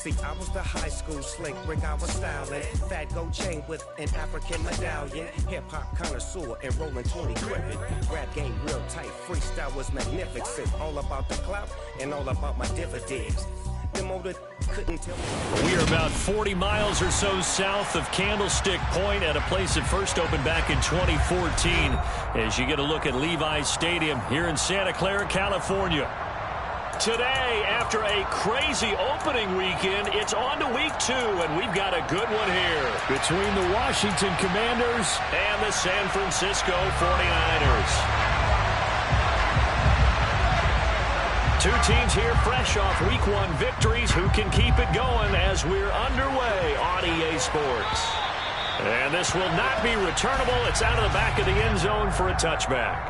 See, I was the high school slick Rick, I was styling. Fat gold chain with an African medallion. Hip-hop connoisseur and rolling 20 gripping. Rap game real tight, freestyle was magnificent. All about the clout and all about my dividends. The motor couldn't tell me. We are about 40 miles or so south of Candlestick Point at a place that first opened back in 2014 as you get a look at Levi's Stadium here in Santa Clara, California. Today, after a crazy opening weekend, it's on to week 2, and we've got a good one here between the Washington Commanders and the San Francisco 49ers. Two teams here fresh off week 1 victories who can keep it going as we're underway on EA Sports. And this will not be returnable. It's out of the back of the end zone for a touchback.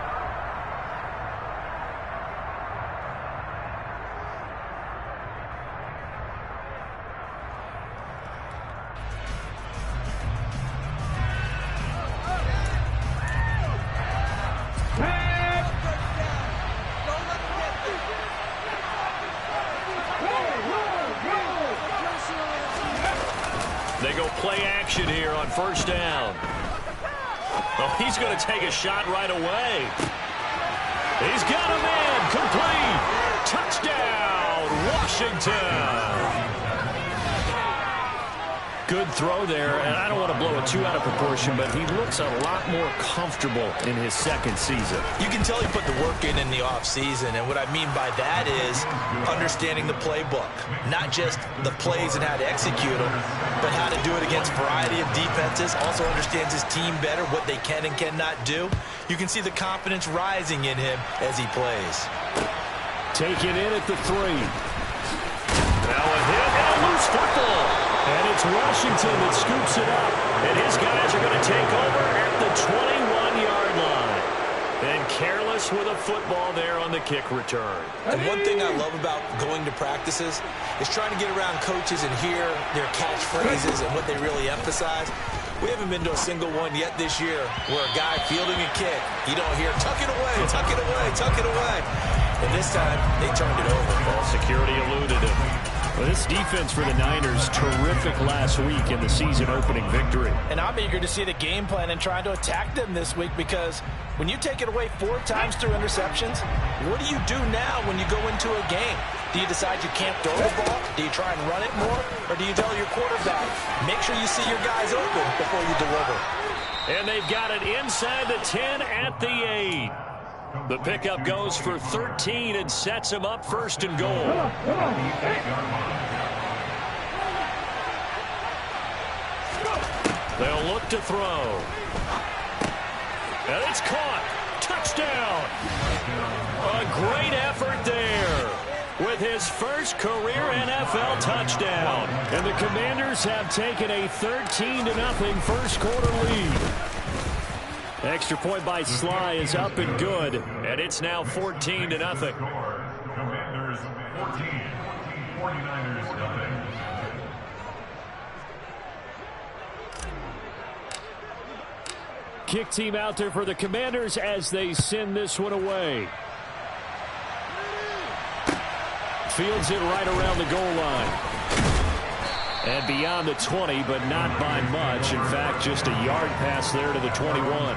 They go play action here on first down. Oh, he's going to take a shot right away. He's got a man. Complete. Touchdown, Washington. Good throw there, and I don't want to blow it too out of proportion, but he looks a lot more comfortable in his second season. You can tell he put the work in the offseason, and what I mean by that is understanding the playbook. Not just the plays and how to execute them, but how to do it against a variety of defenses. Also understands his team better, what they can and cannot do. You can see the confidence rising in him as he plays. Taken in at the 3. Now a hit and a loose football. And it's Washington that scoops it up. And his guys are going to take over at the 21-yard line. And careless with a football there on the kick return. And one thing I love about going to practices is trying to get around coaches and hear their catchphrases and what they really emphasize. We haven't been to a single one yet this year where a guy fielding a kick, you don't hear, tuck it away, tuck it away, tuck it away. And this time, they turned it over. Ball security eluded him. Well, this defense for the Niners, terrific last week in the season opening victory. And I'm eager to see the game plan and trying to attack them this week because when you take it away 4 times through interceptions, what do you do now when you go into a game? Do you decide you can't throw the ball? Do you try and run it more? Or do you tell your quarterback, make sure you see your guys open before you deliver? And they've got it inside the 10 at the 8. The pickup goes for 13 and sets him up first and goal. They'll look to throw. And it's caught. Touchdown. A great effort there with his first career NFL touchdown. And the Commanders have taken a 13-0 first quarter lead. Extra point by Sly is up and good, and it's now 14-0. Commanders 14, 49ers nothing. Kick team out there for the Commanders as they send this one away. Fields it right around the goal line. And beyond the 20, but not by much. In fact, just a yard pass there to the 21.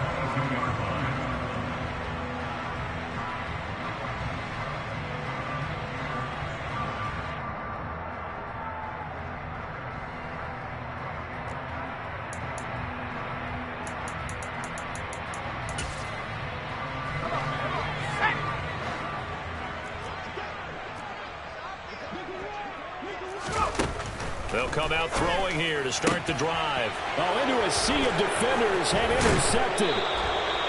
They'll come out throwing here to start the drive. Oh, into a sea of defenders and intercepted.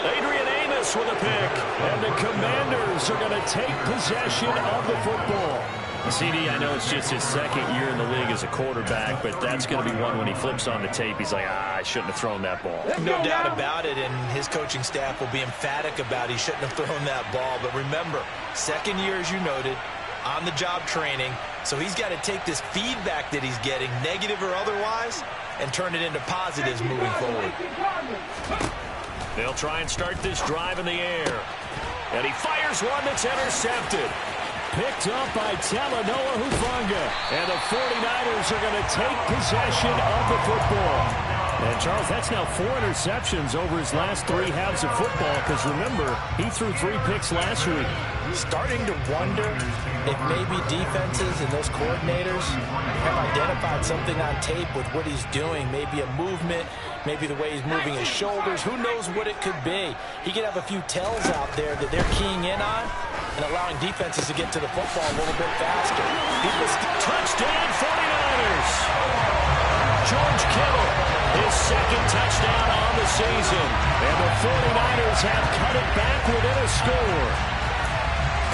Adrian Amos with a pick. And the Commanders are going to take possession of the football. CD, I know it's just his second year in the league as a quarterback, but that's going to be one when he flips on the tape. He's like, I shouldn't have thrown that ball. No doubt about it, and his coaching staff will be emphatic about he shouldn't have thrown that ball. But remember, second year, as you noted, on-the-job training, so he's got to take this feedback that he's getting, negative or otherwise, and turn it into positives moving forward. They'll try and start this drive in the air. And he fires one that's intercepted. Picked up by Talanoa Hufanga. And the 49ers are going to take possession of the football. And, Charles, that's now 4 interceptions over his last 3 halves of football because, remember, he threw 3 picks last week. Starting to wonder if maybe defenses and those coordinators have identified something on tape with what he's doing. Maybe a movement, maybe the way he's moving his shoulders. Who knows what it could be? He could have a few tells out there that they're keying in on and allowing defenses to get to the football a little bit faster. Touchdown, 49ers! George Kittle, his second touchdown on the season. And the 49ers have cut it back within a score.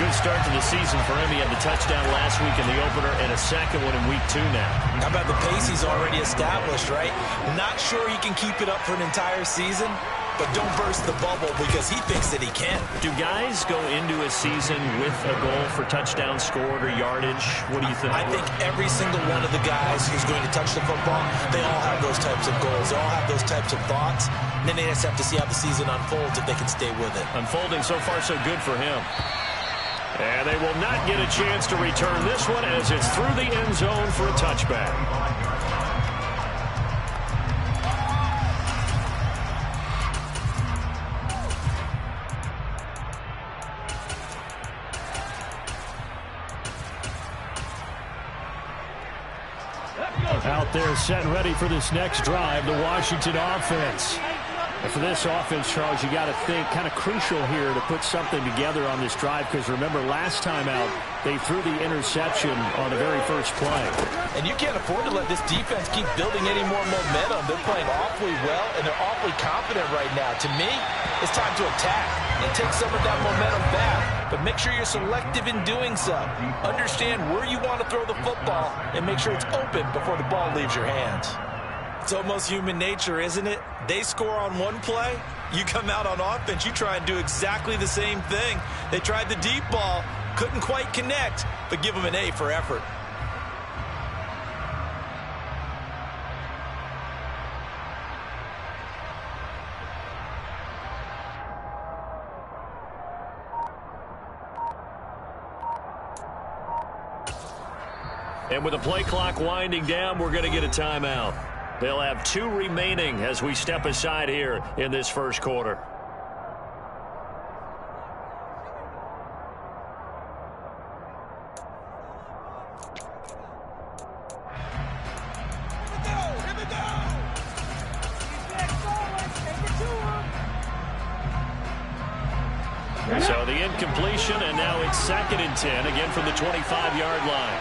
Good start to the season for him. He had the touchdown last week in the opener and a second one in week 2 now. How about the pace he's already established, right? Not sure he can keep it up for an entire season, but don't burst the bubble because he thinks that he can. Do guys go into a season with a goal for touchdown scored or yardage? What do you think? I think every single one of the guys who's going to touch the football, they all have those types of goals. They all have those types of thoughts. And then they just have to see how the season unfolds if they can stay with it. Unfolding so far so good for him. And they will not get a chance to return this one as it's through the end zone for a touchback. Out there set and ready for this next drive, the Washington offense. And for this offense, Charles, you got to think kind of crucial here to put something together on this drive because remember last time out they threw the interception on the very first play. And you can't afford to let this defense keep building any more momentum. They're playing awfully well and they're awfully confident right now. To me, it's time to attack and take some of that momentum back. But make sure you're selective in doing so. Understand where you want to throw the football and make sure it's open before the ball leaves your hands. It's almost human nature, isn't it? They score on one play, you come out on offense, you try and do exactly the same thing. They tried the deep ball, couldn't quite connect, but give them an A for effort. And with the play clock winding down, we're going to get a timeout. They'll have 2 remaining as we step aside here in this first quarter. So the incompletion, and now it's 2nd and 10, again from the 25-yard line.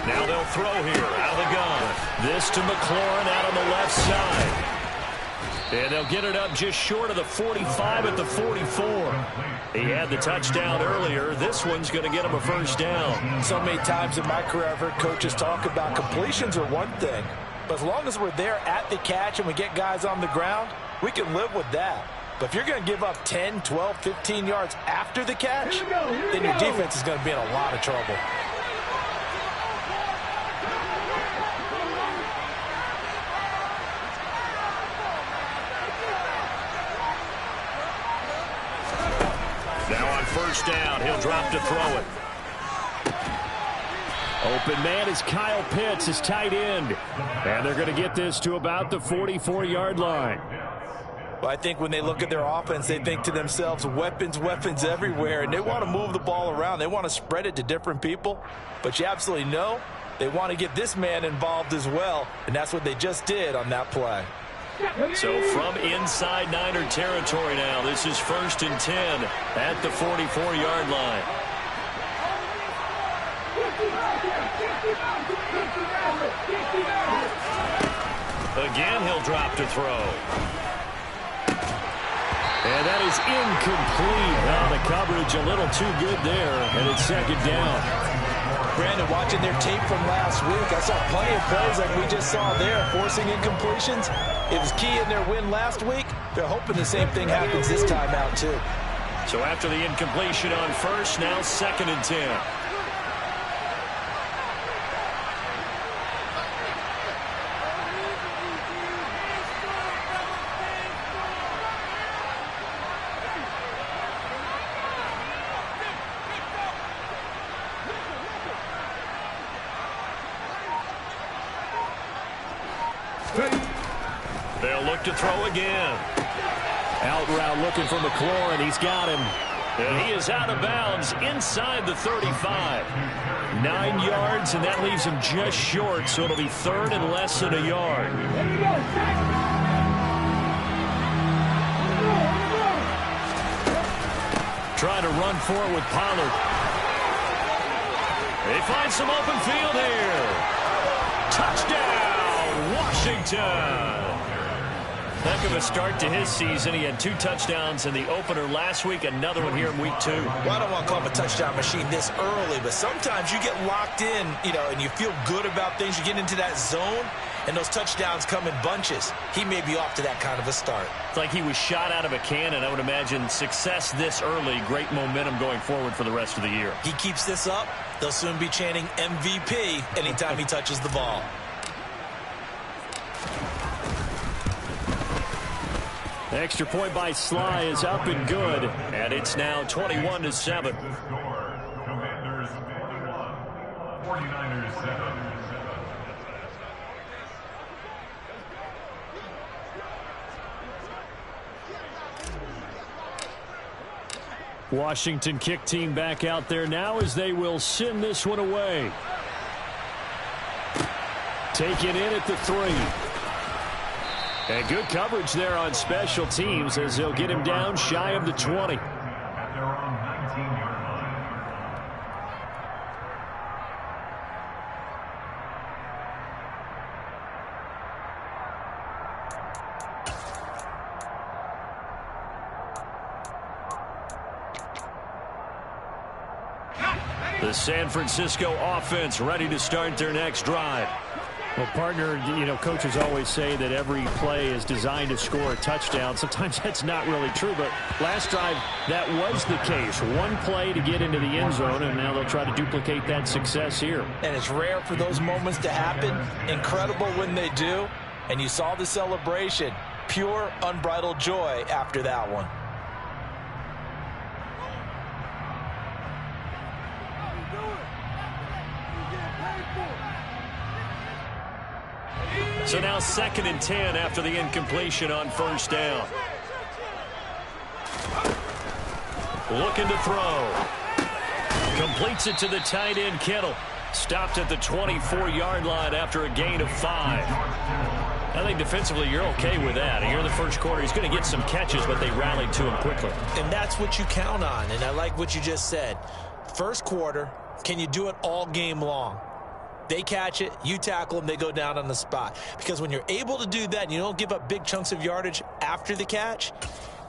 Now they'll throw here out of the gun. This to McLaurin out on the left side. And they'll get it up just short of the 45 at the 44. He had the touchdown earlier. This one's going to get him a first down. So many times in my career I've heard coaches talk about completions are one thing. But as long as we're there at the catch and we get guys on the ground, we can live with that. But if you're going to give up 10, 12, 15 yards after the catch, then your defense is going to be in a lot of trouble. Now on first down, he'll drop to throw it. Open man is Kyle Pitts, his tight end. And they're going to get this to about the 44-yard line. Well, I think when they look at their offense, they think to themselves, weapons, weapons everywhere. And they want to move the ball around. They want to spread it to different people. But you absolutely know they want to get this man involved as well. And that's what they just did on that play. So from inside Niner territory now, this is 1st and 10 at the 44-yard line. Again, he'll drop to throw. And that is incomplete. Oh, the coverage a little too good there, and it's 2nd down. Brandon, watching their tape from last week, I saw plenty of plays like we just saw there, forcing incompletions. It was key in their win last week. They're hoping the same thing happens this time out, too. So after the incompletion on first, now 2nd and 10. to throw again. Out route looking for McLaurin. He's got him. And he is out of bounds inside the 35. 9 yards, and that leaves him just short, so it'll be third and less than a yard. Trying to run for it with Pollard. They find some open field here. Touchdown, Washington. Heck of a start to his season. He had 2 touchdowns in the opener last week, another one here in week 2. Well, I don't want to call him a touchdown machine this early, but sometimes you get locked in, and you feel good about things. You get into that zone, and those touchdowns come in bunches. He may be off to that kind of a start. It's like he was shot out of a cannon. I would imagine success this early, great momentum going forward for the rest of the year. He keeps this up, they'll soon be chanting MVP anytime he touches the ball. Extra point by Sly is up and good, and it's now 21-7. Commanders 21, 49ers 7. Washington kick team back out there now as they will send this one away. Taken in at the 3. And good coverage there on special teams as they'll get him down shy of the 20. At their own 19-yard line. The San Francisco offense ready to start their next drive. Well, partner, coaches always say that every play is designed to score a touchdown. Sometimes that's not really true, but last drive, that was the case. One play to get into the end zone, and now they'll try to duplicate that success here. And it's rare for those moments to happen. Incredible when they do. And you saw the celebration. Pure, unbridled joy after that one. So now 2nd and 10 after the incompletion on first down. Looking to throw. Completes it to the tight end, Kittle. Stopped at the 24-yard line after a gain of 5. I think defensively you're okay with that. Here in the first quarter, he's going to get some catches, but they rallied to him quickly. And that's what you count on, and I like what you just said. First quarter, can you do it all game long? They catch it, you tackle them, they go down on the spot. Because when you're able to do that and you don't give up big chunks of yardage after the catch,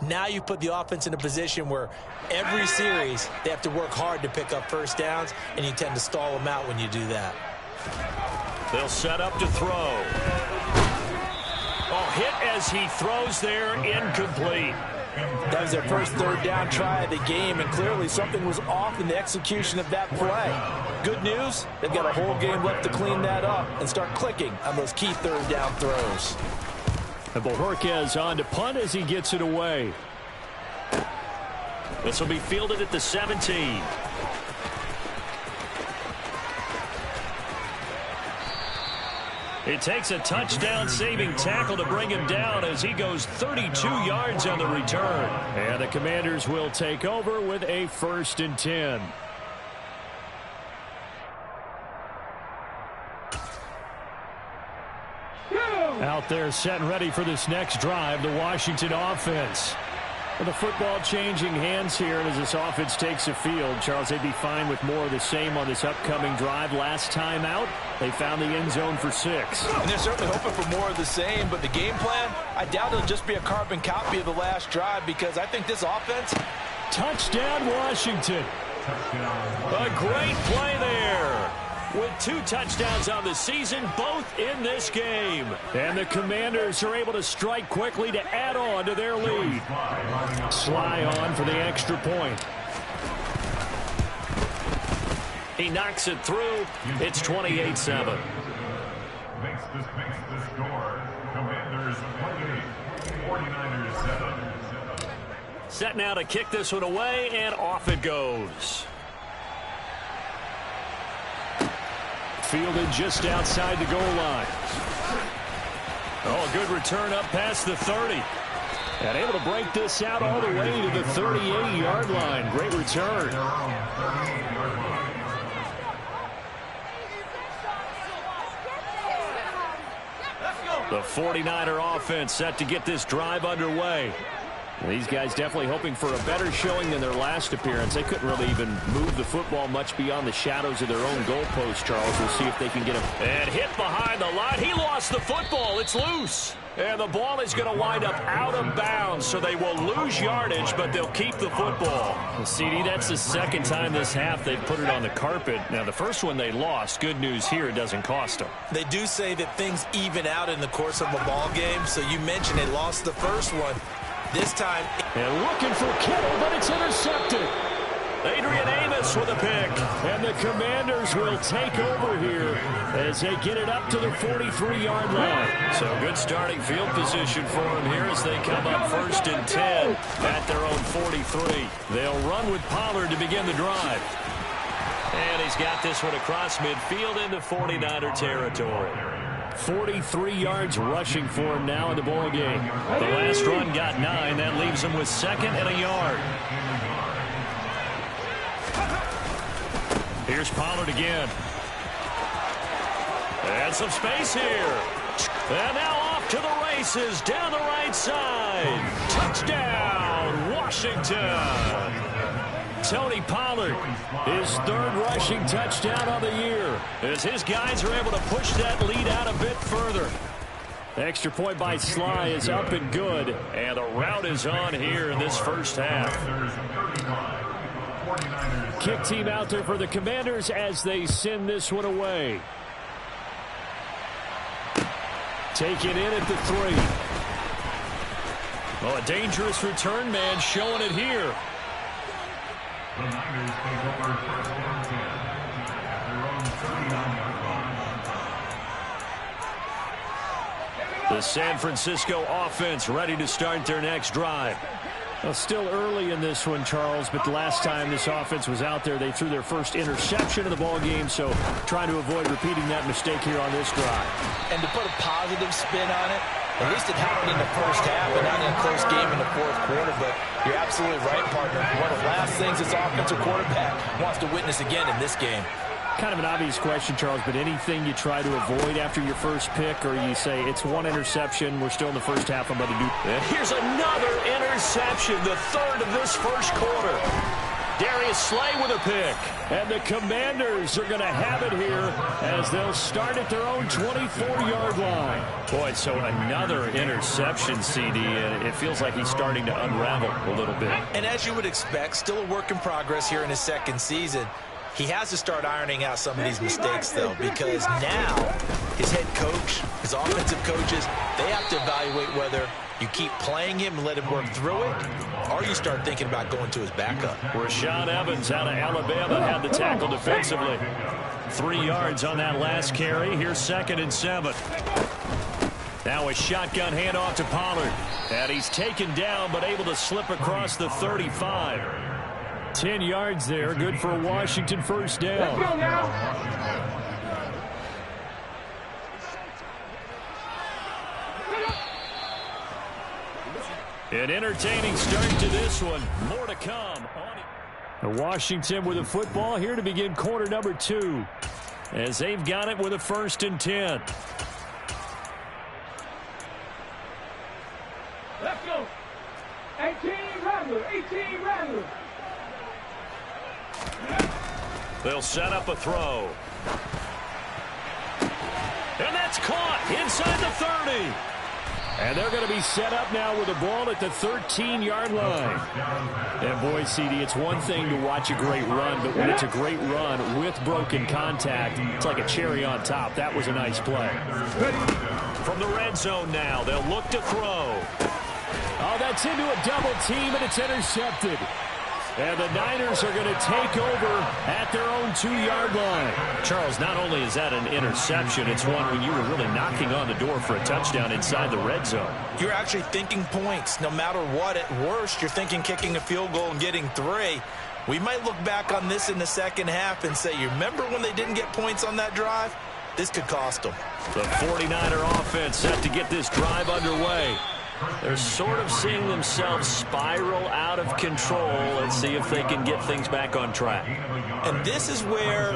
now you put the offense in a position where every series they have to work hard to pick up first downs, and you tend to stall them out when you do that. They'll set up to throw. Oh, hit as he throws there, incomplete. That was their first third down try of the game, and clearly something was off in the execution of that play. Good news, they've got a whole game left to clean that up and start clicking on those key third down throws. And Bojorquez on to punt as he gets it away. This will be fielded at the 17. It takes a touchdown-saving tackle to bring him down as he goes 32 yards on the return. And the Commanders will take over with a 1st and 10. Out there set and ready for this next drive, the Washington offense. With the football changing hands here as this offense takes the field. Charles, they'd be fine with more of the same on this upcoming drive. Last time out, they found the end zone for 6. And they're certainly hoping for more of the same, but the game plan, I doubt it'll just be a carbon copy of the last drive, because I think this offense... Touchdown, Washington. A great play there. With 2 touchdowns on the season, both in this game. And the Commanders are able to strike quickly to add on to their lead. Sly on for the extra point. He knocks it through. It's 28-7. Makes the score. Commanders 28, 49ers 7. Set now to kick this one away, and off it goes. Fielded just outside the goal line. Oh, a good return up past the 30. And able to break this out all the way to the 38-yard line. Great return. The 49er offense set to get this drive underway. These guys definitely hoping for a better showing than their last appearance. They couldn't really even move the football much beyond the shadows of their own goalpost, Charles. We'll see if they can get him. And hit behind the line. He lost the football. It's loose. And the ball is going to wind up out of bounds, so they will lose yardage, but they'll keep the football. Well, CD, that's the second time this half they've put it on the carpet. Now, the first one they lost. Good news here, it doesn't cost them. They do say that things even out in the course of a ball game, so you mentioned they lost the first one. This time. And looking for Kittle, but it's intercepted. Adrian Amos with a pick. And the Commanders will take over here as they get it up to the 43-yard line. So good starting field position for them here as they come up 1st and 10 at their own 43. They'll run with Pollard to begin the drive. And he's got this one across midfield into 49er territory. 43 yards rushing for him now in the ball game. The last run got 9. That leaves him with 2nd and a yard. Here's Pollard again. And some space here. And now off to the races down the right side. Touchdown, Washington. Tony Pollard, his 3rd rushing touchdown of the year, as his guys are able to push that lead out a bit further. The extra point by Sly is up and good, and the route is on here in this first half. Kick team out there for the Commanders as they send this one away. Taken in at the 3. Oh, a dangerous return man showing it here. The Niners take over 1st and 10 at their own 39-yard line. The San Francisco offense ready to start their next drive. Well, still early in this one, Charles, but the last time this offense was out there, they threw their first interception of the ball game, so trying to avoid repeating that mistake here on this drive. And to put a positive spin on it, at least it happened in the first half and not in a close game in the 4th quarter, but you're absolutely right, partner. One of the last things this offensive quarterback wants to witness again in this game. Kind of an obvious question, Charles, but anything you try to avoid after your first pick, or you say it's one interception, we're still in the first half, I'm going to do it. Here's another interception, the 3rd of this first quarter. Darius Slay with a pick. And the Commanders are going to have it here as they'll start at their own 24-yard line. Boy, so another interception, CD, and it feels like he's starting to unravel a little bit. And as you would expect, still a work in progress here in his 2nd season. He has to start ironing out some of these mistakes, though, because now his head coach, his offensive coaches, they have to evaluate whether you keep playing him and let him work through it, or you start thinking about going to his backup. Rashaan Evans out of Alabama had the tackle defensively. 3 yards on that last carry. Here's 2nd and 7. Now a shotgun handoff to Pollard. And he's taken down, but able to slip across the 35. 10 yards there, good for a Washington first down. Let's go now. An entertaining start to this one. More to come. Washington with the football here to begin quarter number 2. As they've got it with a 1st and 10. Let's go. 18 Rattler. 18 Rattler. They'll set up a throw. And that's caught inside the 30. And they're going to be set up now with the ball at the 13-yard line. And boy, CD, it's one thing to watch a great run, but when it's a great run with broken contact, it's like a cherry on top. That was a nice play. From the red zone now, they'll look to throw. Oh, that's into a double team, and it's intercepted. And the Niners are going to take over at their own 2-yard line. Charles, not only is that an interception, it's one when you were really knocking on the door for a touchdown inside the red zone. You're actually thinking points. No matter what, at worst, you're thinking kicking a field goal and getting 3. We might look back on this in the second half and say, you remember when they didn't get points on that drive? this could cost them. The 49er offense set to get this drive underway. They're sort of seeing themselves spiral out of control. Let's see if they can get things back on track. And this is where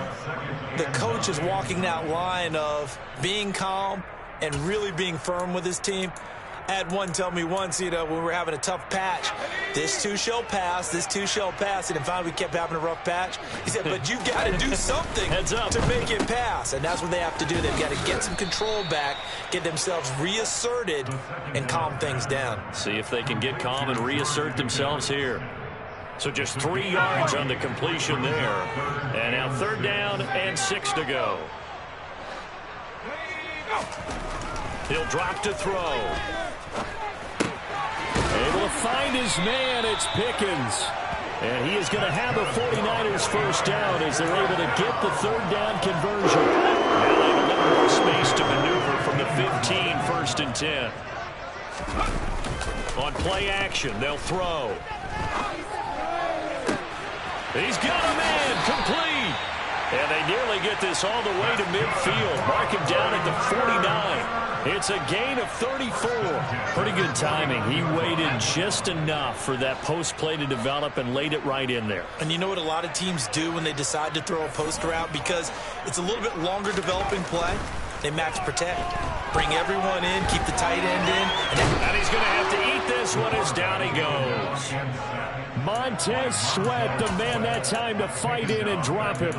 the coach is walking that line of being calm and really being firm with his team. I had one tell me once, when we were having a tough patch, this too shall pass, this too shall pass. And finally we kept having a rough patch. He said, but you got to do something to make it pass. And that's what they have to do. They've got to get some control back, get themselves reasserted, and calm things down. See if they can get calm and reassert themselves here. So just 3 yards on the completion there. And now 3rd down and 6 to go. He'll drop to throw. Able to find his man. It's Pickens. And he is going to have the 49ers first down as they're able to get the 3rd down conversion. Now they have a little more space to maneuver from the 15, 1st and 10. On play action, they'll throw. He's got a man, complete. And they nearly get this all the way to midfield. Mark him down at the 49. It's a gain of 34. Pretty good timing. He waited just enough for that post play to develop and laid it right in there. And you know what a lot of teams do when they decide to throw a post route? Because it's a little bit longer developing play. They max protect. Bring everyone in, keep the tight end in. And he's going to have to eat this one as down he goes. Montez Sweat, the man that time to fight in and drop him.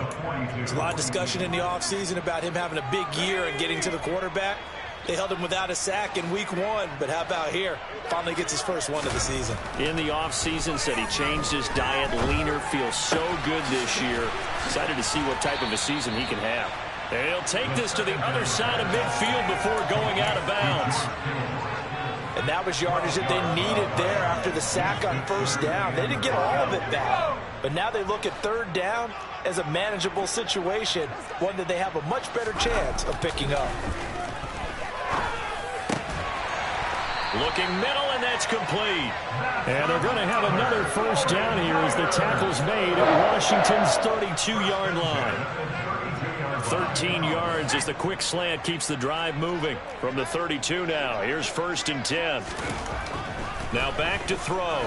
There's a lot of discussion in the offseason about him having a big year and getting to the quarterback. They held him without a sack in week 1, but how about here? Finally gets his first one of the season. In the offseason, said he changed his diet, leaner, feels so good this year. Excited to see what type of a season he can have. And he'll take this to the other side of midfield before going out of bounds. And that was yardage that they needed there after the sack on 1st down. They didn't get all of it back. But now they look at 3rd down as a manageable situation, one that they have a much better chance of picking up. Looking middle, and that's complete. And they're going to have another first down here as the tackle's made at Washington's 32-yard line. 13 yards as the quick slant keeps the drive moving from the 32 now. Here's 1st and 10. Now back to throw.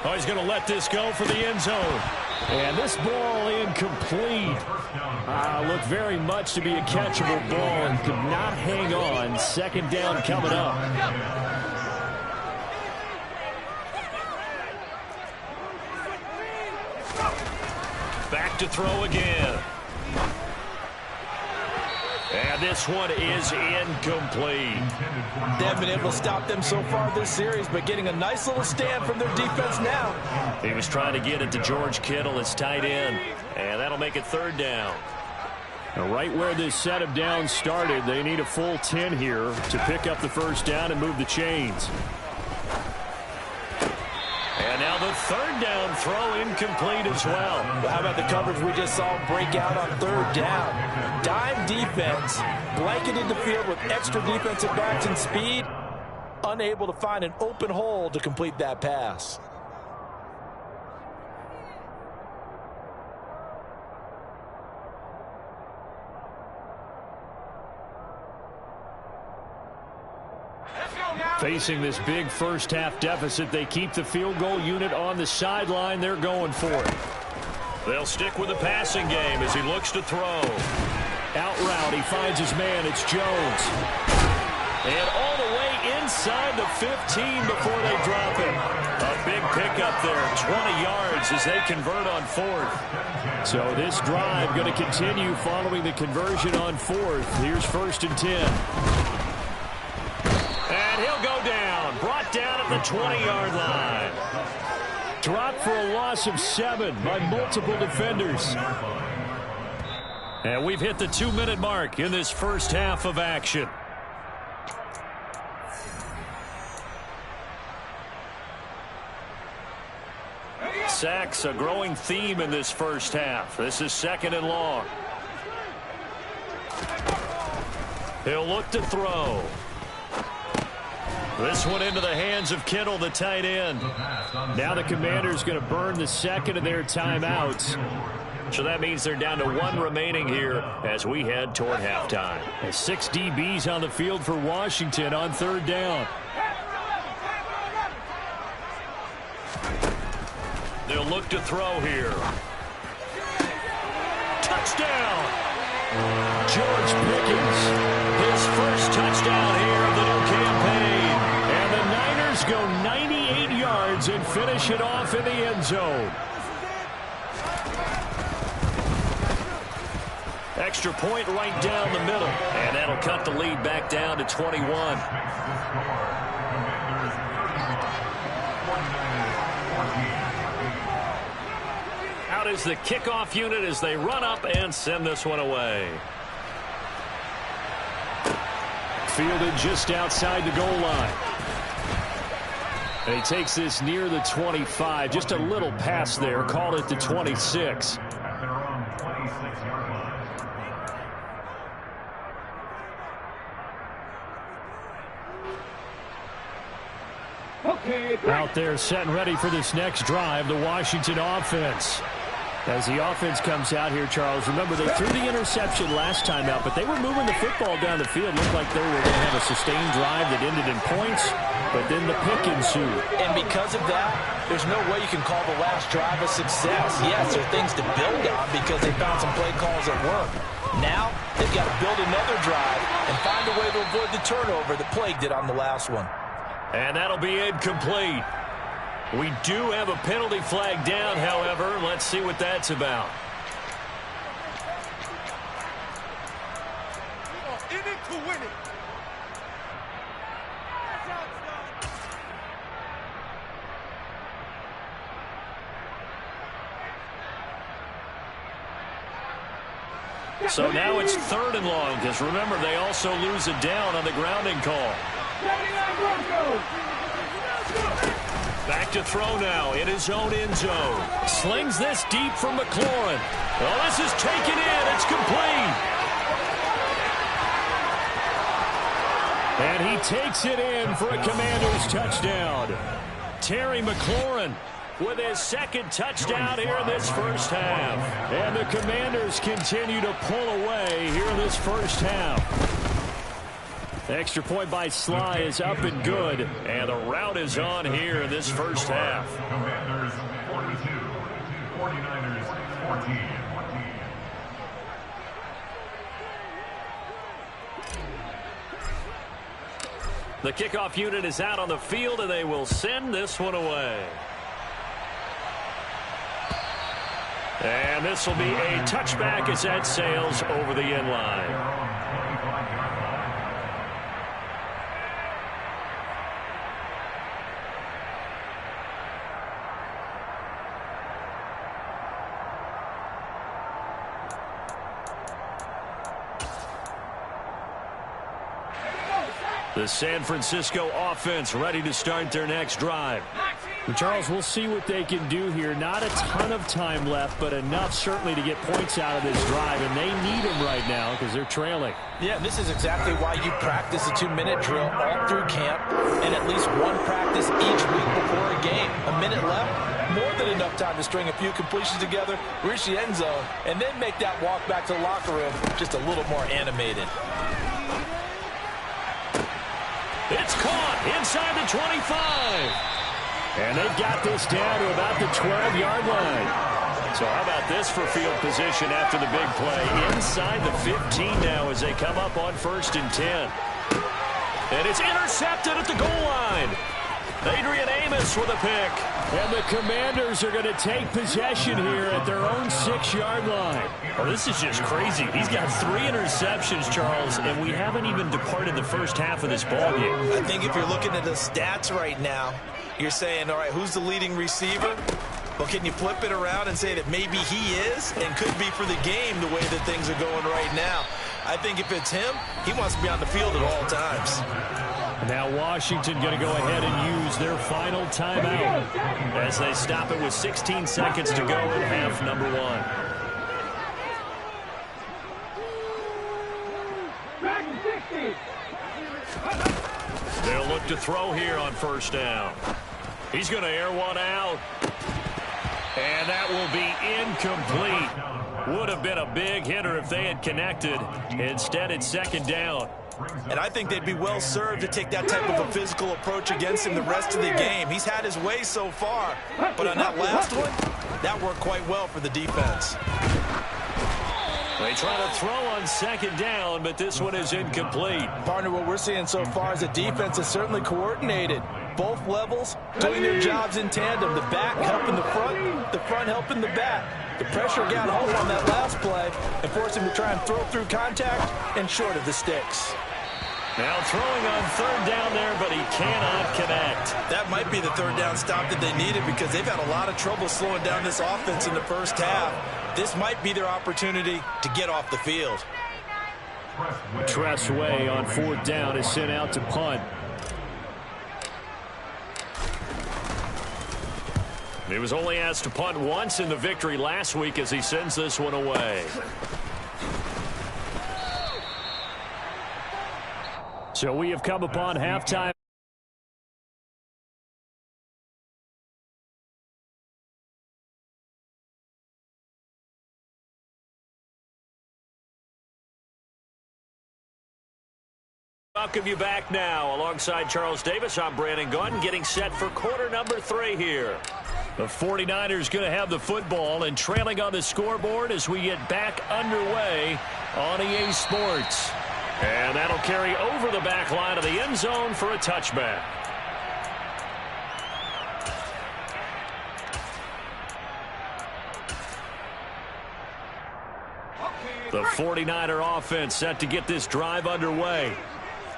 Oh, he's going to let this go for the end zone. And this ball incomplete. Looked very much to be a catchable ball and could not hang on. 2nd down coming up. Back to throw again. And this one is incomplete. They haven't been able to stop them so far this series, but getting a nice little stand from their defense now. He was trying to get it to George Kittle, his tight end. And that'll make it 3rd down. Now, right where this set of downs started, they need a full 10 here to pick up the first down and move the chains. And now the 3rd down throw incomplete as well. How about the coverage we just saw break out on 3rd down? Dime defense, blanketed the field with extra defensive backs and speed, unable to find an open hole to complete that pass. Facing this big first-half deficit, they keep the field goal unit on the sideline. They're going for it. They'll stick with the passing game as he looks to throw. Out route, he finds his man. It's Jones. And all the way inside the 15 before they drop him. A big pickup there, 20 yards as they convert on 4th. So this drive going to continue following the conversion on 4th. Here's 1st and 10. And he'll go down, brought down at the 20-yard line. Dropped for a loss of 7 by multiple defenders. And we've hit the 2-minute mark in this first half of action. Sacks, a growing theme in this first half. This is 2nd and long. He'll look to throw. This one into the hands of Kittle, the tight end. Now the Commanders going to burn the 2nd of their timeouts. So that means they're down to 1 remaining here as we head toward halftime. And 6 DBs on the field for Washington on 3rd down. They'll look to throw here. Touchdown! George Pickens, His first touchdown here of the new campaign. and the Niners go 98 yards and finish it off in the end zone. Extra point right down the middle. And that'll cut the lead back down to 21. Out is the kickoff unit as they run up and send this one away. Fielded just outside the goal line. And he takes this near the 25. Just a little pass there. Called it the 26. At their own 26-yard line. Okay, Out there set and ready for this next drive, the Washington offense. As the offense comes out here, Charles, remember they threw the interception last time out, but they were moving the football down the field. Looked like they were going to have a sustained drive that ended in points, but then the pick ensued. And because of that, there's no way you can call the last drive a success. Yes, there are things to build on because they found some play calls that work. Now, they've got to build another drive and find a way to avoid the turnover that plagued it on the last one. And that'll be incomplete. We do have a penalty flag down, however. Let's see what that's about. In it to win it. So now it's 3rd and long, because remember, they also lose a down on the grounding call. 79 Broncos. Back to throw now in his own end zone. Slings this deep from McLaurin. Well, this is taken in. It's complete. And he takes it in for a Commanders touchdown. Terry McLaurin with his 2nd touchdown here in this first half. And the Commanders continue to pull away here in this first half. The extra point by Sly is up and good. And the route is on here in this first half. Commanders 42, 49ers 14. The kickoff unit is out on the field, and they will send this one away. And this will be a touchback as that sails over the end line. The San Francisco offense ready to start their next drive. And Charles, we'll see what they can do here. Not a ton of time left, but enough certainly to get points out of this drive, and they need them right now because they're trailing. Yeah, this is exactly why you practice a 2-minute drill all through camp and at least one practice each week before a game. A minute left, more than enough time to string a few completions together, reach the end zone, and then make that walk back to the locker room just a little more animated. It's caught inside the 25. And they've got this down to about the 12-yard line. So how about this for field position after the big play? Inside the 15 now as they come up on 1st and 10. And it's intercepted at the goal line. Adrian Amos with a pick. And the Commanders are going to take possession here at their own 6-yard line. Oh, this is just crazy. He's got 3 interceptions, Charles, and we haven't even departed the first half of this ballgame. I think if you're looking at the stats right now, you're saying, all right, who's the leading receiver? Well, can you flip it around and say that maybe he is and could be for the game the way that things are going right now? I think if it's him, he wants to be on the field at all times. Now Washington going to go ahead and use their final timeout as they stop it with 16 seconds to go in half number 1. Back 60. They'll look to throw here on 1st down. He's going to air one out. And that will be incomplete. Would have been a big hitter if they had connected. Instead, it's second down. And I think they'd be well served to take that type of a physical approach against him the rest of the game. He's had his way so far, but on that last one, that worked quite well for the defense. They try to throw on second down, but this one is incomplete. Partner, what we're seeing so far is the defense is certainly coordinated. Both levels doing their jobs in tandem. The back helping the front helping the back. The pressure got home on that last play and forced him to try and throw through contact and short of the sticks. Now throwing on third down there, but he cannot connect. That might be the third down stop that they needed because they've had a lot of trouble slowing down this offense in the first half. This might be their opportunity to get off the field. Tress Way on fourth down is sent out to punt. He was only asked to punt once in the victory last week as he sends this one away. So we have come upon halftime. Welcome you back now. Alongside Charles Davis, I'm Brandon Gaudin, getting set for quarter number 3 here. The 49ers going to have the football and trailing on the scoreboard as we get back underway on EA Sports. And that'll carry over the back line of the end zone for a touchback. The 49er offense set to get this drive underway.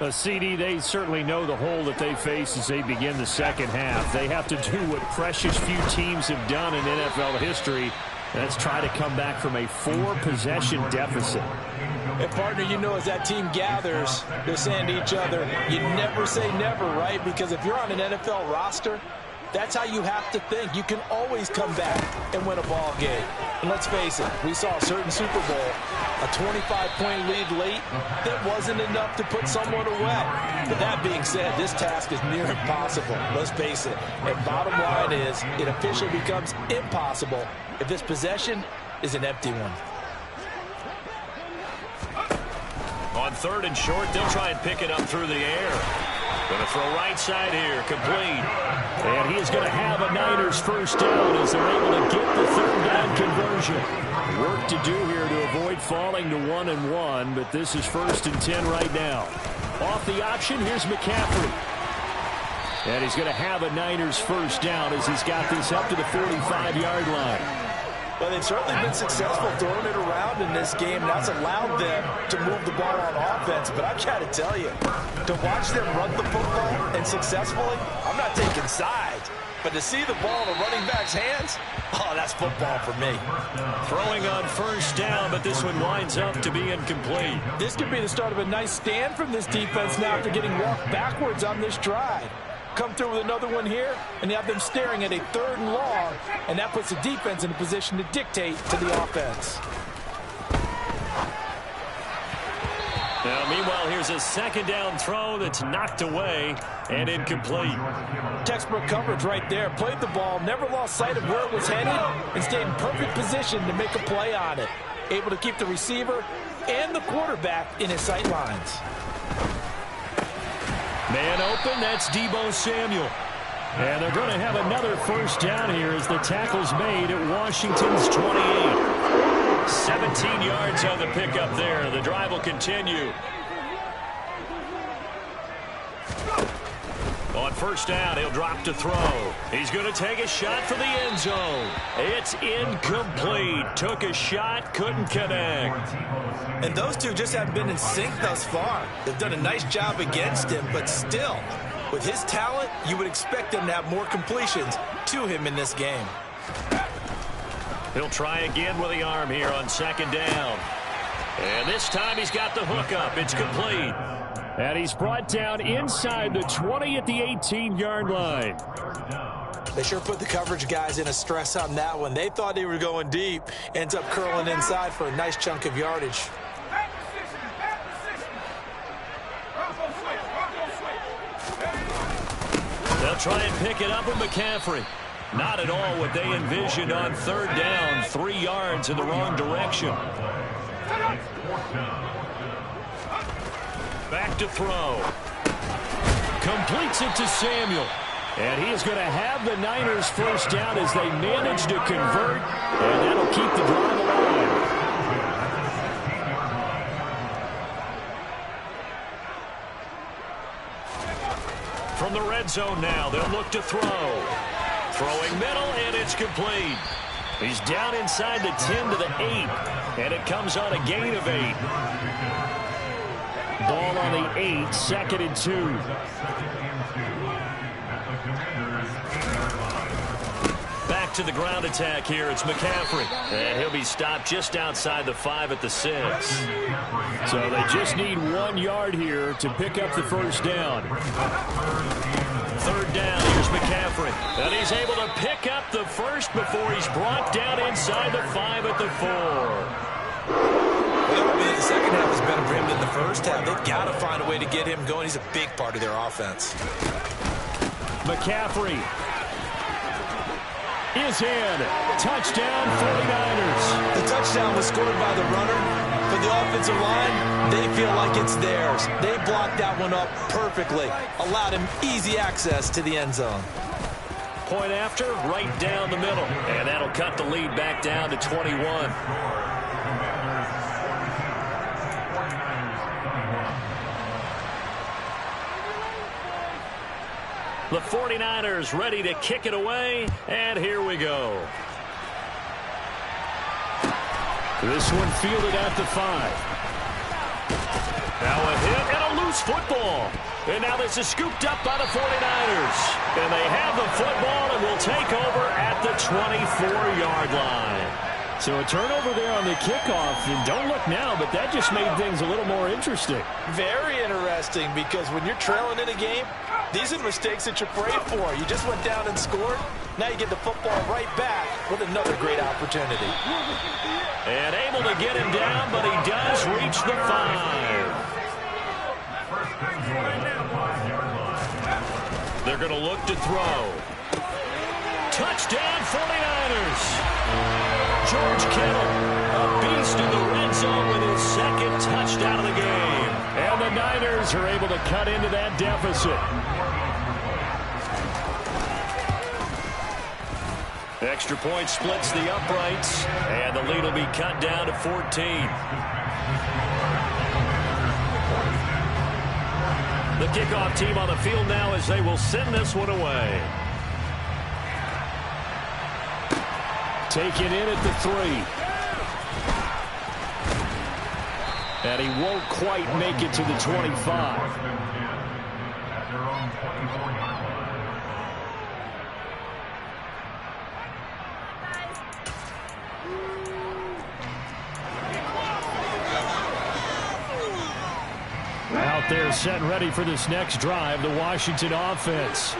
CD, they certainly know the hole that they face as they begin the second half. They have to do what precious few teams have done in NFL history. That's try to come back from a 4-possession deficit. And, partner, you know as that team gathers, they're saying to each other, you never say never, right? Because if you're on an NFL roster, that's how you have to think. You can always come back and win a ball game. And let's face it, we saw a certain Super Bowl, a 25-point lead late, that wasn't enough to put someone away. But that being said, this task is near impossible. Let's face it. And bottom line is, it officially becomes impossible if this possession is an empty one. On third and short, they'll try and pick it up through the air. Going to throw right side here, complete. And he is going to have a Niners first down as they're able to get the third down conversion. Work to do here to avoid falling to 1-1, but this is 1st and 10 right now. Off the option, here's McCaffrey. And he's going to have a Niners first down as he's got this up to the 45-yard line. Well, they've certainly been successful throwing it around in this game, and that's allowed them to move the ball on offense. But I've got to tell you, to watch them run the football and successfully, I'm not taking sides. But to see the ball in a running back's hands, oh, that's football for me. Throwing on first down, but this one winds up to be incomplete. This could be the start of a nice stand from this defense now after getting walked backwards on this drive. Come through with another one here, and you have them staring at a 3rd and long, and that puts the defense in a position to dictate to the offense. Now, meanwhile, here's a second down throw that's knocked away and incomplete. Textbook coverage right there. Played the ball, never lost sight of where it was headed, and stayed in perfect position to make a play on it. Able to keep the receiver and the quarterback in his sight lines. Man open, that's Deebo Samuel. And they're going to have another first down here as the tackle's made at Washington's 28. 17 yards on the pickup there. The drive will continue. On first down, he'll drop to throw. He's going to take a shot for the end zone. It's incomplete. Took a shot, couldn't connect. And those two just haven't been in sync thus far. They've done a nice job against him, but still, with his talent, you would expect them to have more completions to him in this game. He'll try again with the arm here on second down. And this time he's got the hook up. It's complete. And he's brought down inside the 20 at the 18-yard line. They sure put the coverage guys in a stress on that one. They thought they were going deep. Ends up curling inside for a nice chunk of yardage. They'll try and pick it up with McCaffrey. Not at all what they envisioned on third down. 3 yards in the wrong direction. Back to throw. Completes it to Samuel. And he is going to have the Niners first down as they manage to convert. And that'll keep the drive alive. From the red zone now, they'll look to throw. Throwing middle, and it's complete. He's down inside the 10 to the 8, and it comes on a gain of 8. Ball on the 8, 2nd and 2. Back to the ground attack here. It's McCaffrey, and he'll be stopped just outside the 5 at the 6. So they just need 1 yard here to pick up the first down. Third down, here's McCaffrey. And he's able to pick up the first before he's brought down inside the 5 at the 4. Well, the second half has been for him than the first half. They've got to find a way to get him going. He's a big part of their offense. McCaffrey is in. Touchdown, 49ers. The touchdown was scored by the runner. For the offensive line, they feel like it's theirs. They blocked that one up perfectly. Allowed him easy access to the end zone. Point after, right down the middle. And that'll cut the lead back down to 21. The 49ers ready to kick it away, and here we go. This one fielded at the 5. Now a hit and a loose football. And now this is scooped up by the 49ers. And they have the football and will take over at the 24-yard line. So a turnover there on the kickoff, and don't look now, but that just made things a little more interesting. Very interesting, because when you're trailing in a game, these are mistakes that you pray for. You just went down and scored. Now you get the football right back with another great opportunity. And able to get him down, but he does reach the 5. They're going to look to throw. Touchdown 49ers. George Kittle, a beast in the red zone with his 2nd touchdown of the game. And the Niners are able to cut into that deficit. Extra point splits the uprights, and the lead will be cut down to 14. The kickoff team on the field now as they will send this one away. Taken in at the 3. And he won't quite make it to the 25. Out there set and ready for this next drive, the Washington offense.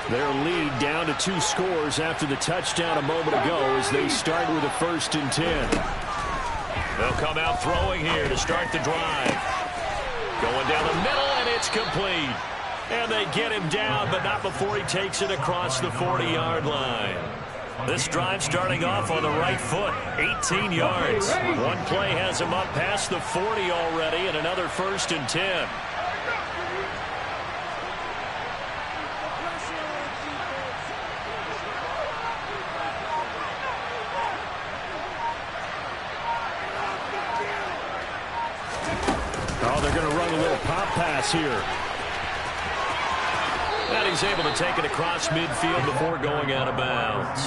Their lead down to 2 scores after the touchdown a moment ago as they start with a 1st and 10. They'll come out throwing here to start the drive. Going down the middle, and it's complete. And they get him down, but not before he takes it across the 40-yard line. This drive starting off on the right foot, 18 yards. One play has him up past the 40 already, and another 1st and 10. Oh, they're going to run a little pop pass here. And he's able to take it across midfield before going out of bounds.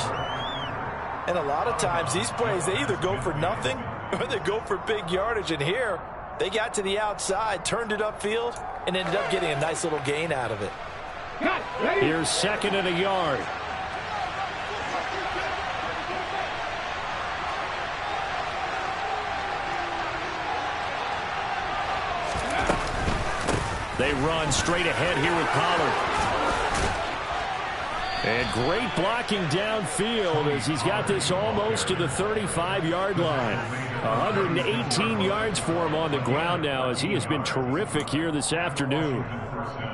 And a lot of times these plays, they either go for nothing or they go for big yardage. And here, they got to the outside, turned it upfield, and ended up getting a nice little gain out of it. Here's 2nd and a yard. They run straight ahead here with Pollard. And great blocking downfield as he's got this almost to the 35-yard line. 118 yards for him on the ground now as he has been terrific here this afternoon.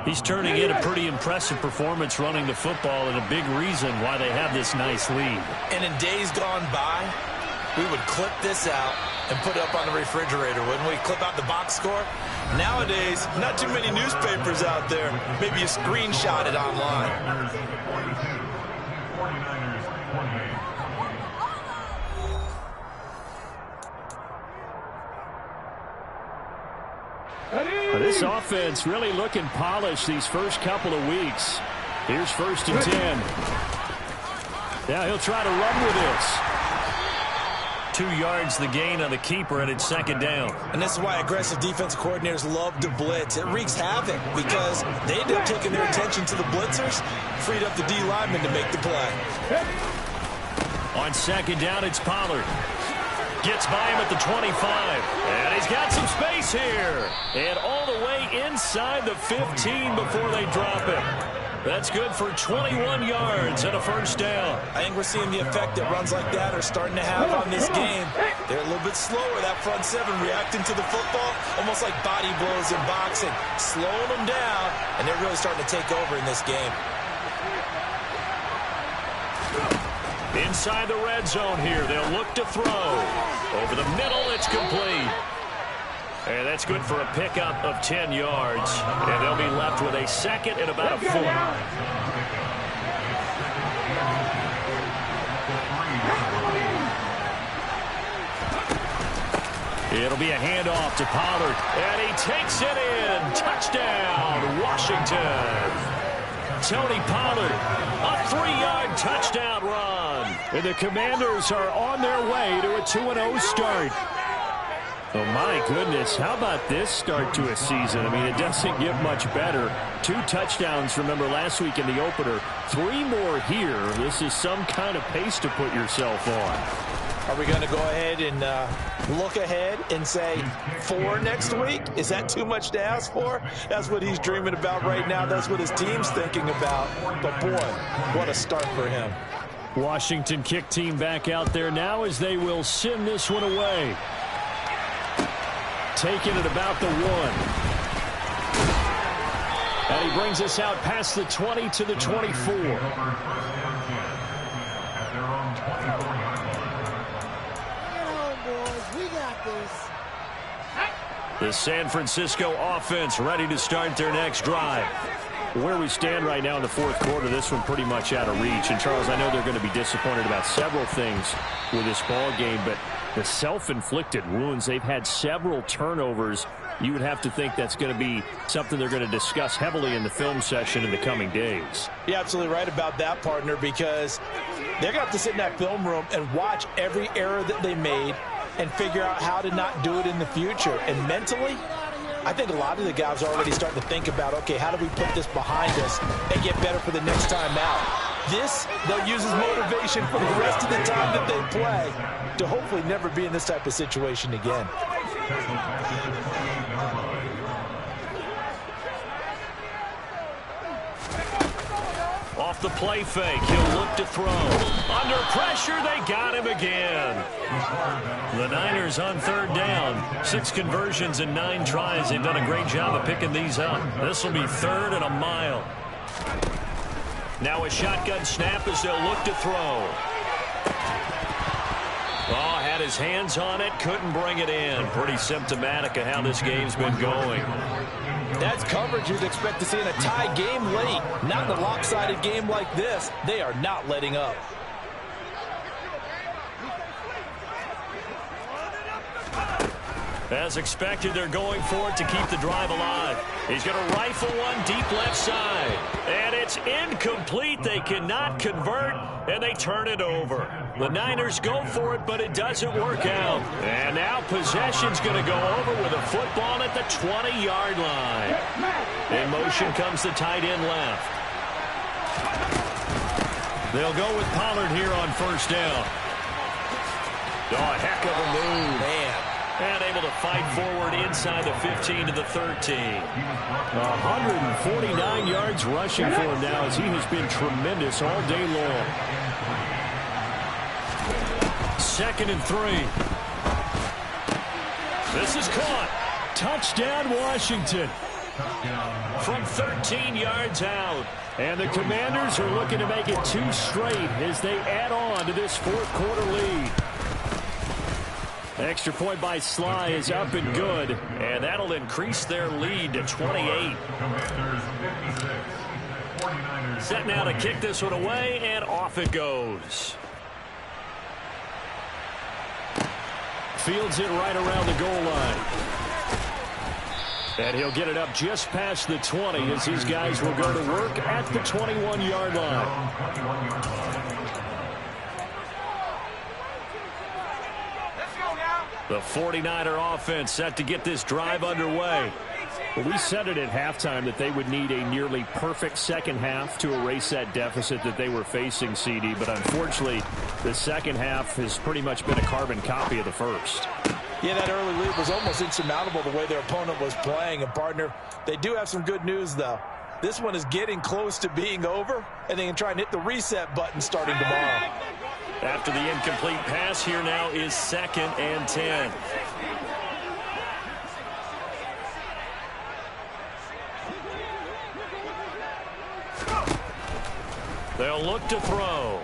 He's turning in a pretty impressive performance running the football and a big reason why they have this nice lead. And in days gone by, we would clip this out and put it up on the refrigerator, wouldn't we? Clip out the box score. Nowadays, not too many newspapers out there. Maybe you screenshot it online. 49ers 28. This offense really looking polished these first couple of weeks. Here's 1st and 10. Now he'll try to run with this. 2 yards the gain on the keeper, and it's 2nd down. And this is why aggressive defense coordinators love to blitz. It wreaks havoc because they end up taking their attention to the blitzers, freed up the D lineman to make the play. On 2nd down, it's Pollard. Gets by him at the 25. And he's got some space here. And all the way inside the 15 before they drop it. That's good for 21 yards and a 1st down. I think we're seeing the effect that runs like that are starting to have on this game. They're a little bit slower, that front seven, reacting to the football, almost like body blows in boxing, slowing them down, and they're really starting to take over in this game. Inside the red zone here, they'll look to throw. Over the middle, it's complete. And that's good for a pickup of 10 yards. And they'll be left with a 2nd and about a 4. It'll be a handoff to Pollard. And he takes it in. Touchdown, Washington. Tony Pollard, a 3-yard touchdown run. And the Commanders are on their way to a 2-0 start. Oh, my goodness. How about this start to a season? I mean, it doesn't get much better. 2 touchdowns, remember, last week in the opener. 3 more here. This is some kind of pace to put yourself on. Are we going to go ahead and look ahead and say 4 next week? Is that too much to ask for? That's what he's dreaming about right now. That's what his team's thinking about. But, boy, what a start for him. Washington kick team back out there now as they will send this one away. Taking it about the 1. And he brings us out past the 20 to the 24. The San Francisco offense ready to start their next drive. Where we stand right now in the 4th quarter, this one pretty much out of reach. And, Charles, I know they're going to be disappointed about several things with this ball game, but the self-inflicted wounds, they've had several turnovers. You would have to think that's going to be something they're going to discuss heavily in the film session in the coming days. You're absolutely right about that, partner, because they're going to have to sit in that film room and watch every error that they made and figure out how to not do it in the future. And mentally, I think a lot of the guys are already starting to think about, okay, how do we put this behind us and get better for the next time out? This, they'll use as motivation for the rest of the time that they play to hopefully never be in this type of situation again. Off the play fake, he'll look to throw. Under pressure, they got him again. The Niners on 3rd down. 6 conversions and 9 tries. They've done a great job of picking these up. This will be 3rd and a mile. Now a shotgun snap as they'll look to throw. Oh, had his hands on it, couldn't bring it in. Pretty symptomatic of how this game's been going. That's coverage you'd expect to see in a tie game late. Not in a lopsided game like this. They are not letting up. As expected, they're going for it to keep the drive alive. He's going to rifle one deep left side. And it's incomplete. They cannot convert, and they turn it over. The Niners go for it, but it doesn't work out. And now possession's going to go over with a football at the 20-yard line. In motion comes the tight end left. They'll go with Pollard here on 1st down. Oh, a heck of a move. Man. And able to fight forward inside the 15 to the 13. 149 yards rushing for him now as he has been tremendous all day long. 2nd and 3. This is caught. Touchdown, Washington. From 13 yards out. And the Commanders are looking to make it 2 straight as they add on to this 4th quarter lead. Extra point by Sly is up and good. And that'll increase their lead to 28. Set now to kick this one away, and off it goes. Fields it right around the goal line. And he'll get it up just past the 20 as these guys will go to work at the 21-yard line. The 49er offense set to get this drive underway. Well, we said it at halftime that they would need a nearly perfect second half to erase that deficit that they were facing, CD. But unfortunately, the second half has pretty much been a carbon copy of the first. Yeah, that early lead was almost insurmountable the way their opponent was playing. And, partner, they do have some good news, though. This one is getting close to being over, and they can try and hit the reset button starting tomorrow. After the incomplete pass, here now is 2nd and 10. They'll look to throw.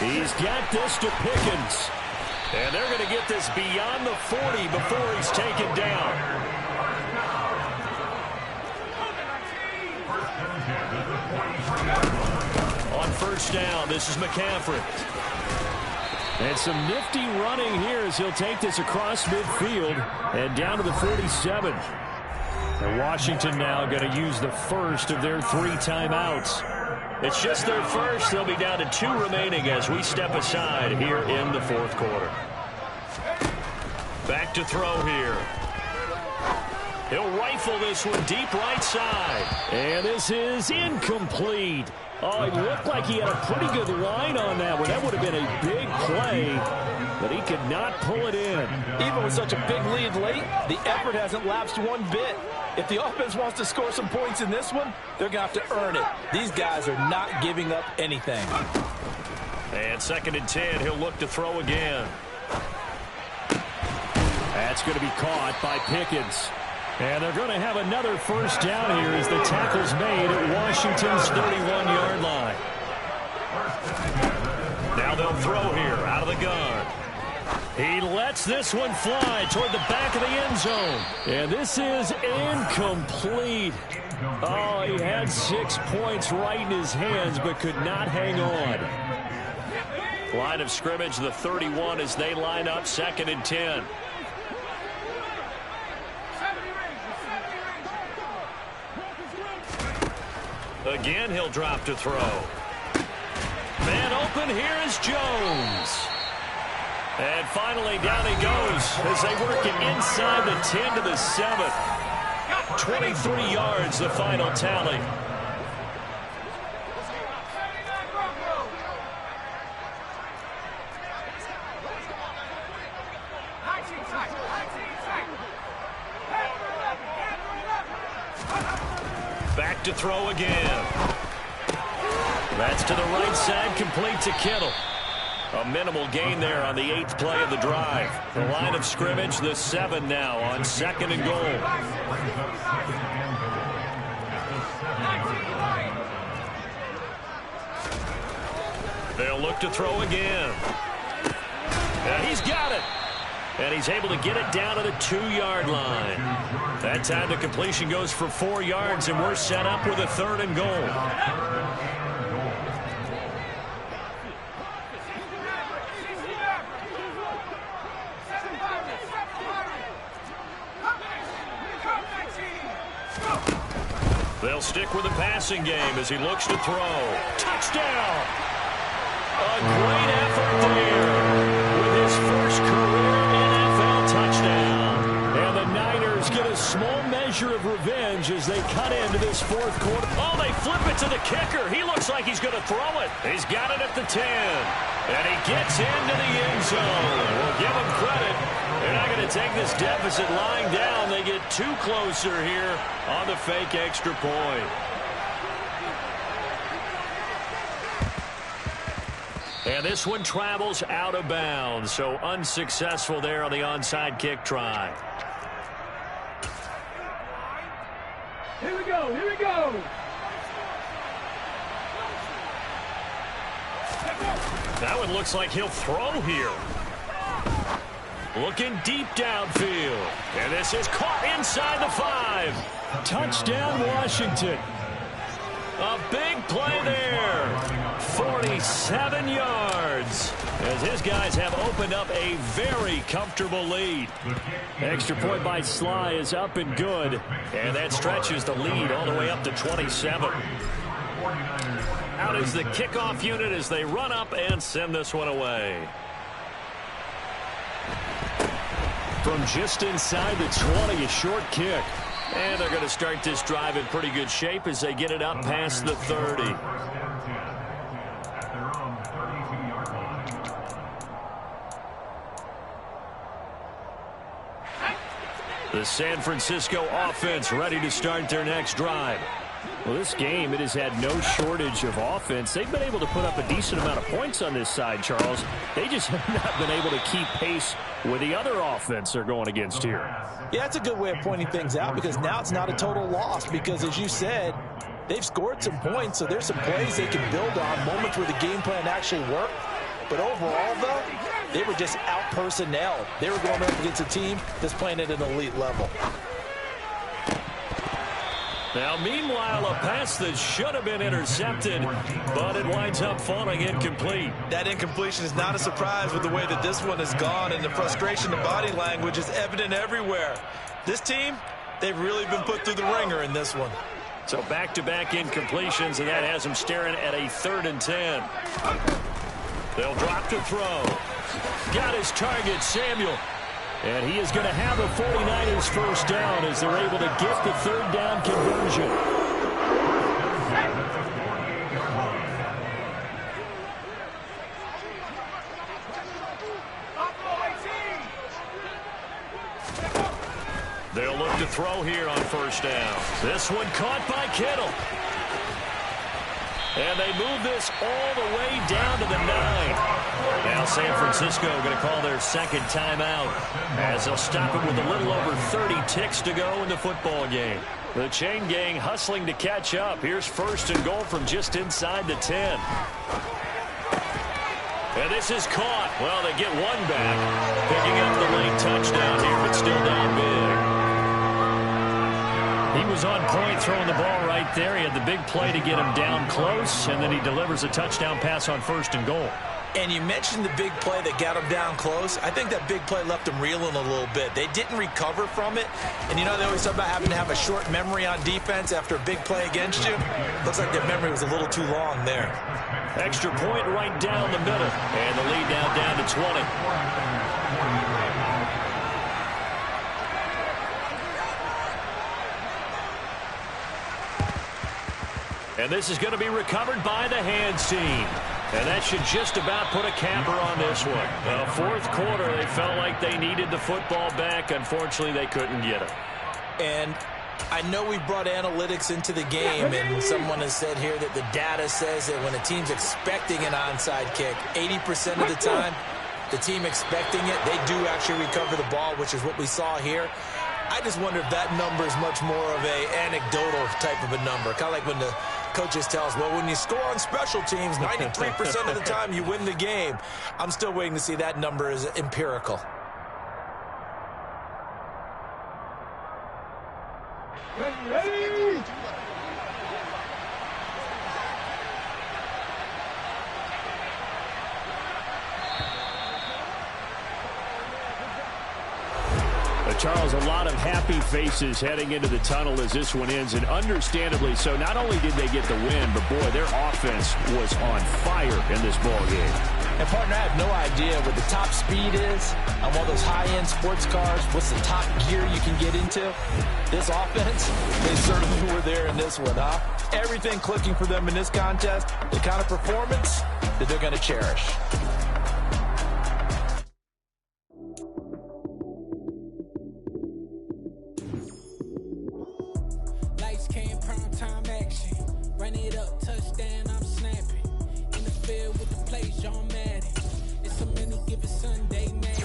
He's got this to Pickens. And they're going to get this beyond the 40 before he's taken down. On 1st down, this is McCaffrey. And some nifty running here as he'll take this across midfield and down to the 47. And Washington now going to use the first of their 3 timeouts. It's just their first. They'll be down to 2 remaining as we step aside here in the 4th quarter. Back to throw here. He'll rifle this one deep right side. And this is incomplete. Oh, it looked like he had a pretty good line on that one. That would have been a big play, but he could not pull it in. Even with such a big lead late, the effort hasn't lapsed one bit. If the offense wants to score some points in this one, they're going to have to earn it. These guys are not giving up anything. And 2nd and 10, he'll look to throw again. That's going to be caught by Pickens. And they're going to have another first down here as the tackle's made at Washington's 31-yard line. Now they'll throw here out of the gun. He lets this one fly toward the back of the end zone. And this is incomplete. Oh, he had 6 points right in his hands but could not hang on. Line of scrimmage, the 31 as they line up 2nd and 10. Again, he'll drop to throw. Man open, here is Jones. And finally, down he goes as they work it inside the 10 to the 7. 23 yards, the final tally. Back to throw again. That's to the right side, complete to Kittle. A minimal gain there on the 8th play of the drive. The line of scrimmage, the 7 now on 2nd and goal. They'll look to throw again. And he's got it. And he's able to get it down to the 2-yard line. That time the completion goes for 4 yards, and we're set up with a 3rd and goal. They'll stick with the passing game as he looks to throw. Touchdown! A great effort there with his first career NFL touchdown. And the Niners get a small measure of revenge as they cut into this fourth quarter. Oh, they flip it to the kicker. He looks like he's going to throw it. He's got it at the 10. And he gets into the end zone. We'll give him credit. They're not going to take this deficit lying down. They get too closer here on the fake extra point. And this one travels out of bounds, so unsuccessful there on the onside kick try. Here we go, here we go. That one looks like he'll throw here. Looking deep downfield. And this is caught inside the 5. Touchdown, Washington. A big play there. 47 yards. As his guys have opened up a very comfortable lead. Extra point by Sly is up and good. And that stretches the lead all the way up to 27. Out is the kickoff unit as they run up and send this one away. From just inside the 20, a short kick. And they're going to start this drive in pretty good shape as they get it up past the 30. The San Francisco offense ready to start their next drive. Well, this game, it has had no shortage of offense. They've been able to put up a decent amount of points on this side, Charles. They just have not been able to keep pace with the other offense they're going against here. Yeah, that's a good way of pointing things out because now it's not a total loss because, as you said, they've scored some points, so there's some plays they can build on, moments where the game plan actually worked. But overall, though, they were just out-personnel. They were going up against a team that's playing at an elite level. Now, meanwhile, a pass that should have been intercepted, but it winds up falling incomplete. That incompletion is not a surprise with the way that this one has gone, and the frustration of body language is evident everywhere. This team, they've really been put through the ringer in this one. So back-to-back incompletions, and that has them staring at a 3rd and 10. They'll drop to throw. Got his target, Samuel. And he is going to have a 49ers first down as they're able to get the 3rd down conversion. They'll look to throw here on first down. This one caught by Kittle. And they move this all the way down to the 9. Now San Francisco going to call their second timeout as they'll stop it with a little over 30 ticks to go in the football game. The chain gang hustling to catch up. Here's 1st and goal from just inside the 10. And this is caught. Well, they get one back. Picking up the late touchdown here, but still down big. He was on point throwing the ball right there. He had the big play to get him down close, and then he delivers a touchdown pass on 1st and goal. And you mentioned the big play that got him down close. I think that big play left them reeling a little bit. They didn't recover from it. And, you know, they always talk about having to have a short memory on defense after a big play against you. Looks like their memory was a little too long there. Extra point right down the middle. And the lead now down to 20. And this is going to be recovered by the Hands team. And that should just about put a capper on this one. Well, 4th quarter, they felt like they needed the football back. Unfortunately, they couldn't get it. And I know we brought analytics into the game, and someone has said here that the data says that when a team's expecting an onside kick, 80% of the time, the team expecting it, they do actually recover the ball, which is what we saw here. I just wonder if that number is much more of a anecdotal type of a number. Kind of like when the coaches tell us, well, when you score on special teams, 93% of the time you win the game. I'm still waiting to see that number is empirical. Ready? Charles, a lot of happy faces heading into the tunnel as this one ends, and understandably so. Not only did they get the win, but boy, their offense was on fire in this ball game. And, partner, I have no idea what the top speed is on one of those high-end sports cars. What's the top gear you can get into? This offense, they certainly were there in this one, huh? Everything clicking for them in this contest, the kind of performance that they're going to cherish. Lights came, prime time action. Run it up, touchdown, I'm snapping. In the field with the play, John Madden. It's a mini given Sunday, man.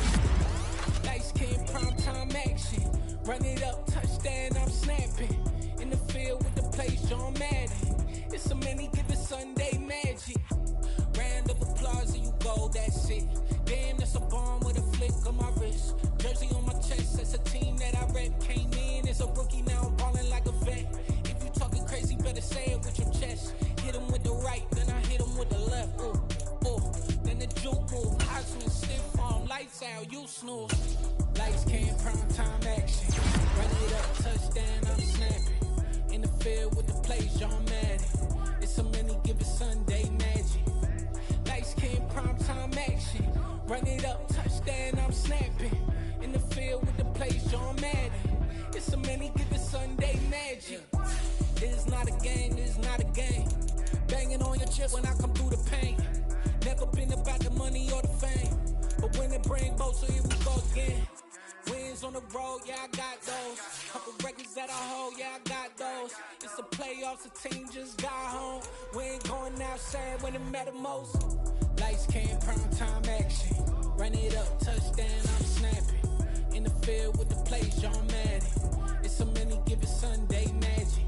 Lights came, prime time action. Run it up, touchdown, I'm snapping. In the field with the play, John Madden. It's a mini given Sunday magic. Round of applause and you go, that's it. Damn, that's a bomb with a flick on my wrist. Jersey on my chest, that's a team that I rep. Came in as a rookie, now I'm balling like a vet. If you talking crazy, better say it with your chest. Hit him with the right, then I hit him with the left. Ooh, ooh. Then the juke move, high swing, stiff arm, lights out, you snooze. Lights came, prime time action. Run it up, touchdown, I'm snapping. In the field with the play, John Madden. It's a mini given Sunday magic. Lights came, prime time action. Run it up, touchdown, I'm snapping. In the field with the play, John Madden. It's a mini given Sunday magic. It is not a game, it is not a game. Banging on your chest when I come through the pain. Never been about the money or the fame. But when it bring both, so here we go again. Wins on the road, yeah, I got those. Couple records that I hold, yeah, I got those. It's the playoffs, the team just got home. We ain't going outside when it matter most. Lights came, prime time action. Run it up, touchdown, I'm snapping. In the field with the play, John Madden. It's a mini given Sunday magic.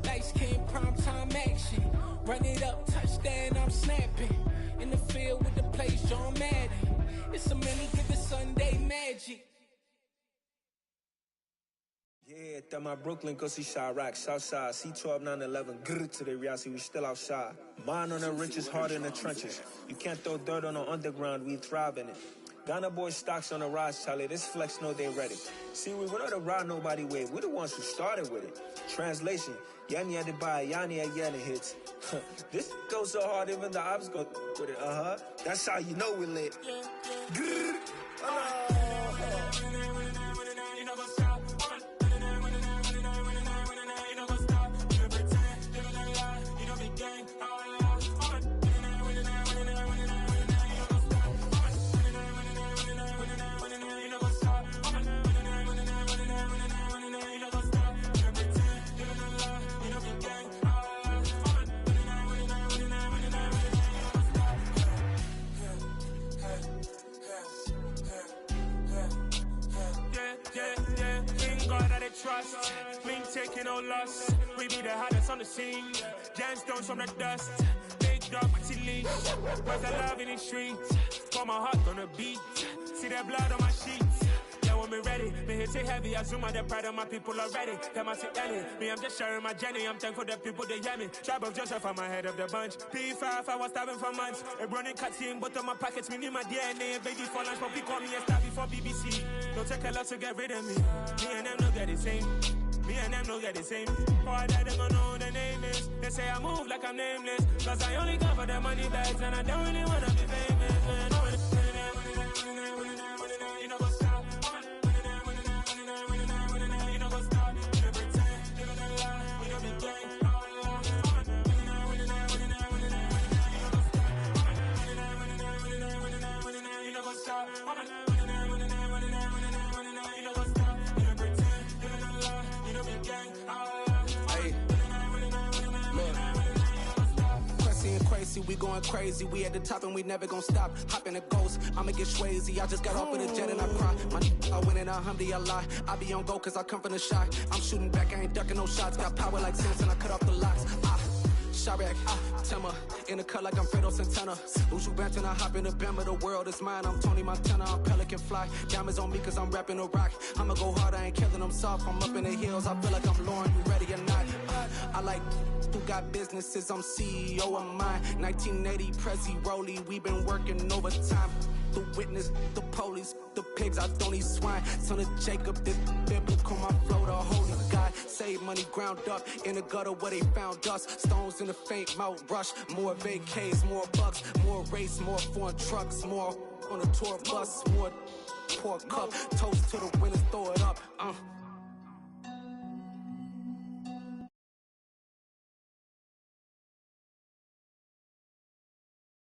Lights came, prime time action. Run it up, touchdown, I'm snapping. In the field with the play, John Madden. It's a mini given Sunday magic. Yeah, that my Brooklyn, go see Chirac, Southside, C12, 911, grrr to the reality, we still outside. Mine on the riches, hard in the trenches. You can't throw dirt on the underground, we thrive in it. Ghana boys stocks on the rise, Charlie, this flex know they ready. See, we went on the ride nobody with, we're the ones who started with it. Translation, Yanni had to buy, Yanni had Yanni hits. This goes so hard, even the ops go with it, That's how you know we lit. Grrr, trust. We ain't taking no loss. We be the hottest on the scene. Gemstones from the dust. Big dog, pretty leash. Where's the love in the streets? Pour my heart on the beat. See that blood on my sheets. Yeah, when me ready, me hit it heavy. I zoom out the pride of my people already. Them I see Ellie. Me, I'm just sharing my journey. I'm thankful that people they hear me. Tribe of Joseph, I'm ahead of the bunch. P5, I was starving for months. A running cuts in, but on my pockets, me need my DNA. Baby for lunch, but we call me a star before BBC. Don't take a lot to get rid of me. Me and them no get the same. Me and them no get the same. Boy, that they gonna know who the name is. They say I move like I'm nameless. Cause I only come for the money bags. And I don't really wanna be famous. You know what's up. You know what's up. You pretend. We don't be gang. You know what's up. We going crazy, we at the top and we never gonna stop. Hop in a ghost, I'ma get swayzy. I just got off of the jet and I cry. I win in a Humvee, I lie. I be on go cause I come from the shot. I'm shooting back, I ain't ducking no shots. Got power like Samson, I cut off the locks. Chirac, Tema, in the cut like I'm Fredo Santana. Uju Banton, I hop in the Bama, the world is mine. I'm Tony Montana, I'm Pelican Fly. Diamonds on me cause I'm rapping a rock. I'ma go hard, I ain't killing them soft. I'm up in the hills, I feel like I'm Lauren, you ready or not? I like who got businesses, I'm CEO of mine. 1980 Prezi Rolly, we been working overtime. The witness, the police, the pigs, I don't eat swine. Son of Jacob, this biblical, my flow, the holy God. save money ground up in the gutter where they found us. Stones in the faint mouth rush. More vacays, more bucks, more race, more foreign trucks, more on a tour bus, more pour cup. Toast to the winners, throw it up.